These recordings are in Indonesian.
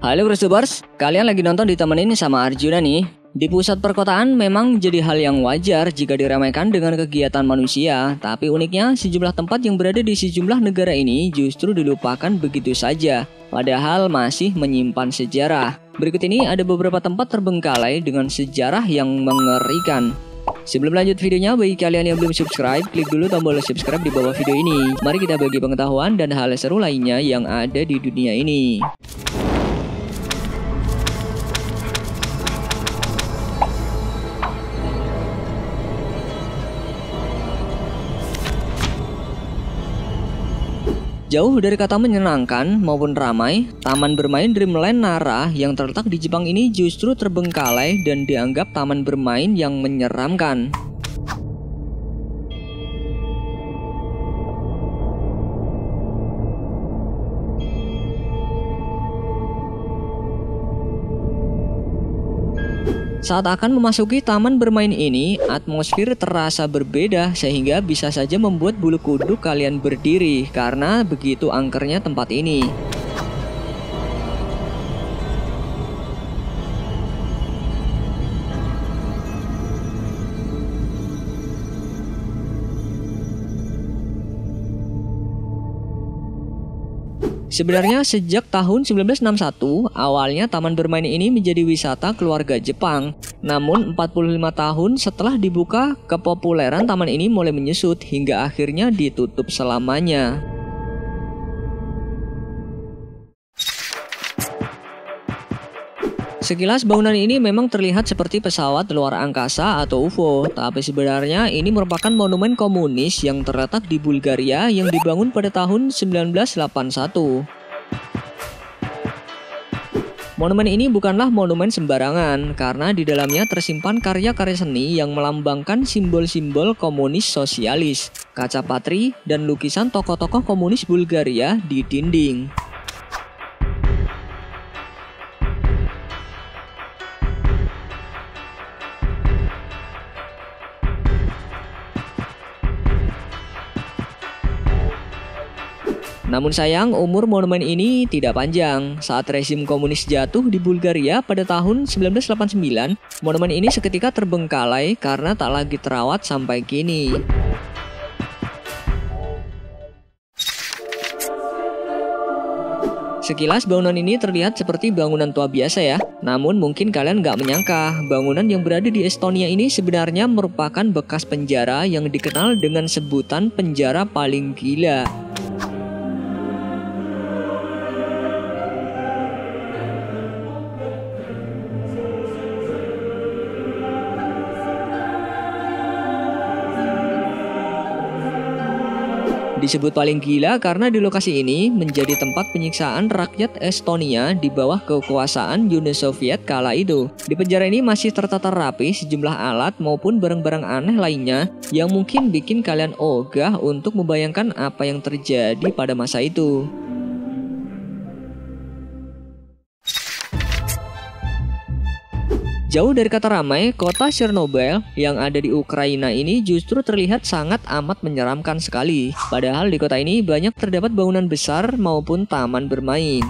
Halo Brosubers, kalian lagi nonton ditemenin sama Arjuna nih. Di pusat perkotaan memang jadi hal yang wajar jika diramaikan dengan kegiatan manusia. Tapi uniknya sejumlah tempat yang berada di sejumlah negara ini justru dilupakan begitu saja. Padahal masih menyimpan sejarah. Berikut ini ada beberapa tempat terbengkalai dengan sejarah yang mengerikan. Sebelum lanjut videonya, bagi kalian yang belum subscribe, klik dulu tombol subscribe di bawah video ini. Mari kita bagi pengetahuan dan hal seru lainnya yang ada di dunia ini. Jauh dari kata menyenangkan maupun ramai, taman bermain Dreamland Nara yang terletak di Jepang ini justru terbengkalai dan dianggap taman bermain yang menyeramkan. Saat akan memasuki taman bermain ini, atmosfer terasa berbeda sehingga bisa saja membuat bulu kuduk kalian berdiri karena begitu angkernya tempat ini. Sebenarnya sejak tahun 1961, awalnya taman bermain ini menjadi wisata keluarga Jepang. Namun 45 tahun setelah dibuka, kepopuleran taman ini mulai menyusut hingga akhirnya ditutup selamanya. Sekilas bangunan ini memang terlihat seperti pesawat luar angkasa atau UFO, tapi sebenarnya ini merupakan monumen komunis yang terletak di Bulgaria yang dibangun pada tahun 1981. Monumen ini bukanlah monumen sembarangan karena di dalamnya tersimpan karya-karya seni yang melambangkan simbol-simbol komunis sosialis, kaca patri, dan lukisan tokoh-tokoh komunis Bulgaria di dinding. Namun sayang, umur monumen ini tidak panjang. Saat rezim komunis jatuh di Bulgaria pada tahun 1989, monumen ini seketika terbengkalai karena tak lagi terawat sampai kini. Sekilas bangunan ini terlihat seperti bangunan tua biasa ya. Namun mungkin kalian nggak menyangka, bangunan yang berada di Estonia ini sebenarnya merupakan bekas penjara yang dikenal dengan sebutan penjara paling gila. Disebut paling gila karena di lokasi ini menjadi tempat penyiksaan rakyat Estonia di bawah kekuasaan Uni Soviet kala itu. Di penjara ini masih tertata rapi sejumlah alat maupun barang-barang aneh lainnya yang mungkin bikin kalian ogah untuk membayangkan apa yang terjadi pada masa itu. Jauh dari kata ramai, kota Chernobyl yang ada di Ukraina ini justru terlihat sangat amat menyeramkan sekali. Padahal di kota ini banyak terdapat bangunan besar maupun taman bermain.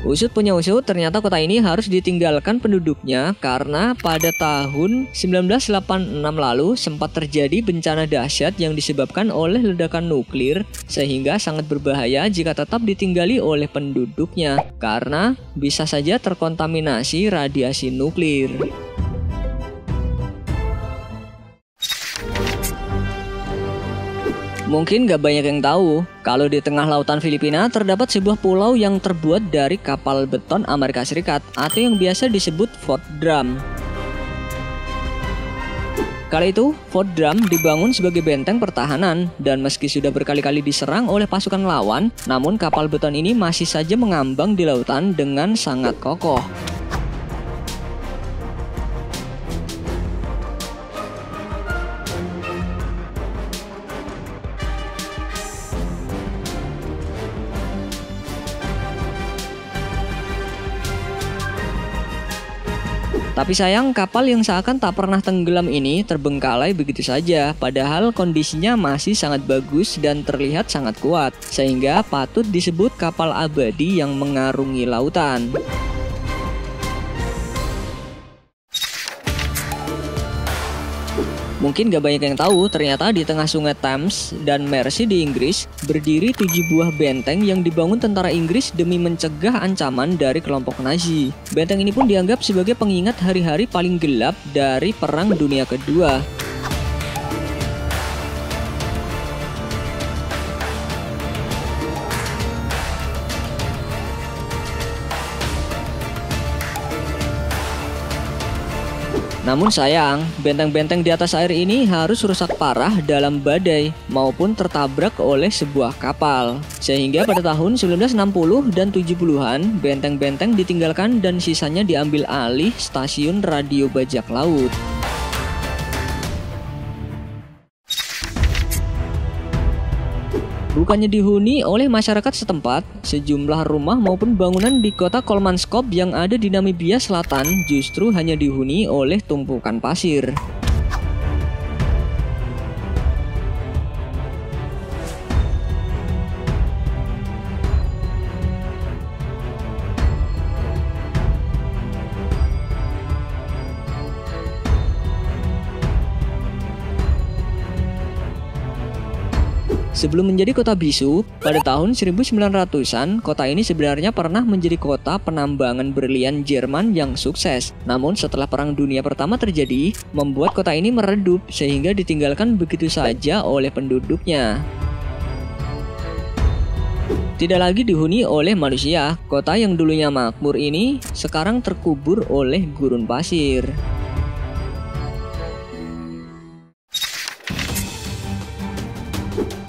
Usut punya usut, ternyata kota ini harus ditinggalkan penduduknya karena pada tahun 1986 lalu sempat terjadi bencana dahsyat yang disebabkan oleh ledakan nuklir sehingga sangat berbahaya jika tetap ditinggali oleh penduduknya karena bisa saja terkontaminasi radiasi nuklir. Mungkin gak banyak yang tahu, kalau di tengah lautan Filipina terdapat sebuah pulau yang terbuat dari kapal beton Amerika Serikat atau yang biasa disebut Fort Drum. Kala itu, Fort Drum dibangun sebagai benteng pertahanan dan meski sudah berkali-kali diserang oleh pasukan lawan, namun kapal beton ini masih saja mengambang di lautan dengan sangat kokoh. Tapi sayang, kapal yang seakan tak pernah tenggelam ini terbengkalai begitu saja, padahal kondisinya masih sangat bagus dan terlihat sangat kuat, sehingga patut disebut kapal abadi yang mengarungi lautan. Mungkin gak banyak yang tahu, ternyata di tengah sungai Thames dan Mersey di Inggris berdiri 7 buah benteng yang dibangun tentara Inggris demi mencegah ancaman dari kelompok Nazi. Benteng ini pun dianggap sebagai pengingat hari-hari paling gelap dari Perang Dunia Kedua. Namun sayang, benteng-benteng di atas air ini harus rusak parah dalam badai maupun tertabrak oleh sebuah kapal. Sehingga pada tahun 1960 dan 70-an, benteng-benteng ditinggalkan dan sisanya diambil alih stasiun radio bajak laut. Bukannya dihuni oleh masyarakat setempat, sejumlah rumah maupun bangunan di kota Kolmanskop yang ada di Namibia Selatan justru hanya dihuni oleh tumpukan pasir. Sebelum menjadi kota bisu, pada tahun 1900-an, kota ini sebenarnya pernah menjadi kota penambangan berlian Jerman yang sukses. Namun setelah Perang Dunia Pertama terjadi, membuat kota ini meredup sehingga ditinggalkan begitu saja oleh penduduknya. Tidak lagi dihuni oleh manusia, kota yang dulunya makmur ini sekarang terkubur oleh gurun pasir.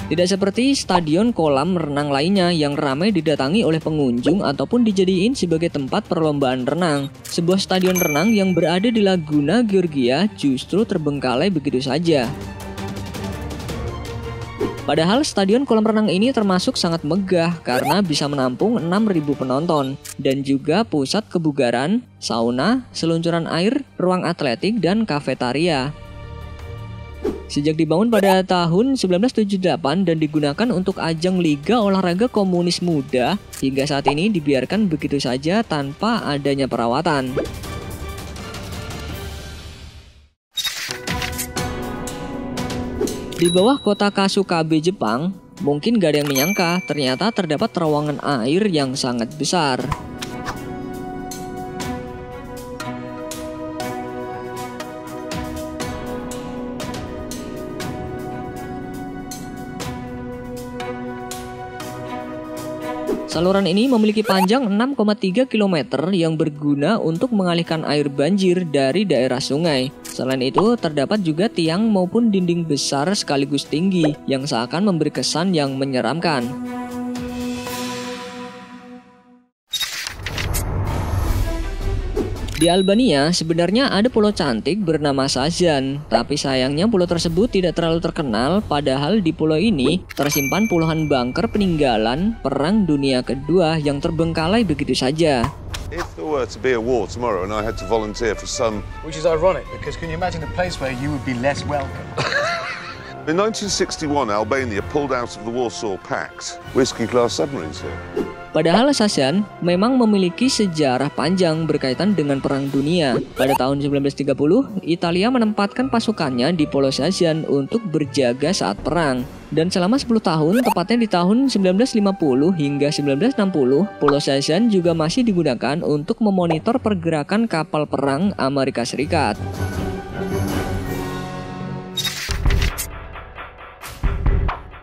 Tidak seperti stadion kolam renang lainnya yang ramai didatangi oleh pengunjung ataupun dijadiin sebagai tempat perlombaan renang. Sebuah stadion renang yang berada di Laguna Georgia justru terbengkalai begitu saja. Padahal stadion kolam renang ini termasuk sangat megah karena bisa menampung 6.000 penonton dan juga pusat kebugaran, sauna, seluncuran air, ruang atletik, dan kafetaria. Sejak dibangun pada tahun 1978 dan digunakan untuk ajang Liga Olahraga Komunis Muda, hingga saat ini dibiarkan begitu saja tanpa adanya perawatan. Di bawah kota Kasukabe, Jepang, mungkin gak ada yang menyangka ternyata terdapat terowongan air yang sangat besar. Saluran ini memiliki panjang 6,3 km yang berguna untuk mengalihkan air banjir dari daerah sungai. Selain itu, terdapat juga tiang maupun dinding besar sekaligus tinggi yang seakan memberi kesan yang menyeramkan. Di Albania sebenarnya ada pulau cantik bernama Sazan, tapi sayangnya pulau tersebut tidak terlalu terkenal, padahal di pulau ini tersimpan puluhan bunker peninggalan Perang Dunia Kedua yang terbengkalai begitu saja. If there were to be a war tomorrow and I had to volunteer for some... Which is ironic, because can you imagine a place where you would be less welcome? In 1961, Albania pulled out of the Warsaw Pact. Whiskey-class submarines here. Padahal Sazan memang memiliki sejarah panjang berkaitan dengan Perang Dunia. Pada tahun 1930, Italia menempatkan pasukannya di Pulau Sazan untuk berjaga saat perang. Dan selama 10 tahun, tepatnya di tahun 1950 hingga 1960, Pulau Sazan juga masih digunakan untuk memonitor pergerakan kapal perang Amerika Serikat.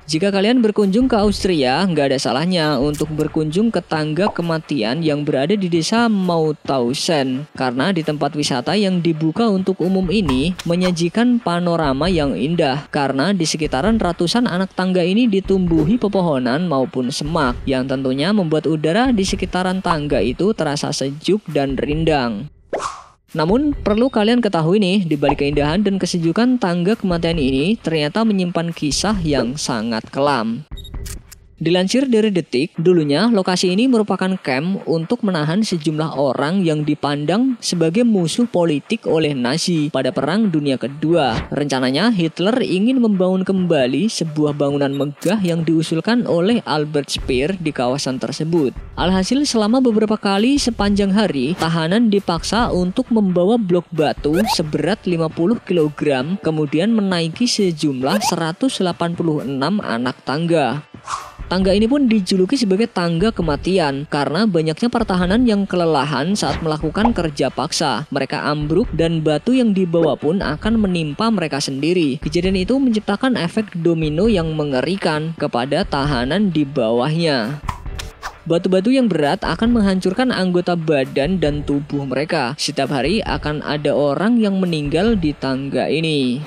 Jika kalian berkunjung ke Austria, nggak ada salahnya untuk berkunjung ke tangga kematian yang berada di desa Mauthausen. Karena di tempat wisata yang dibuka untuk umum ini menyajikan panorama yang indah. Karena di sekitaran ratusan anak tangga ini ditumbuhi pepohonan maupun semak, yang tentunya membuat udara di sekitaran tangga itu terasa sejuk dan rindang. Namun perlu kalian ketahui nih, di balik keindahan dan kesejukan tangga kematian ini ternyata menyimpan kisah yang sangat kelam. Dilansir dari Detik, dulunya lokasi ini merupakan camp untuk menahan sejumlah orang yang dipandang sebagai musuh politik oleh Nazi pada Perang Dunia Kedua. Rencananya Hitler ingin membangun kembali sebuah bangunan megah yang diusulkan oleh Albert Speer di kawasan tersebut. Alhasil selama beberapa kali sepanjang hari, tahanan dipaksa untuk membawa blok batu seberat 50 kg, kemudian menaiki sejumlah 186 anak tangga. Tangga ini pun dijuluki sebagai tangga kematian karena banyaknya pertahanan yang kelelahan saat melakukan kerja paksa. Mereka ambruk dan batu yang dibawa pun akan menimpa mereka sendiri. Kejadian itu menciptakan efek domino yang mengerikan kepada tahanan di bawahnya. Batu-batu yang berat akan menghancurkan anggota badan dan tubuh mereka. Setiap hari akan ada orang yang meninggal di tangga ini.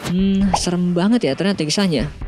Serem banget ya ternyata kisahnya.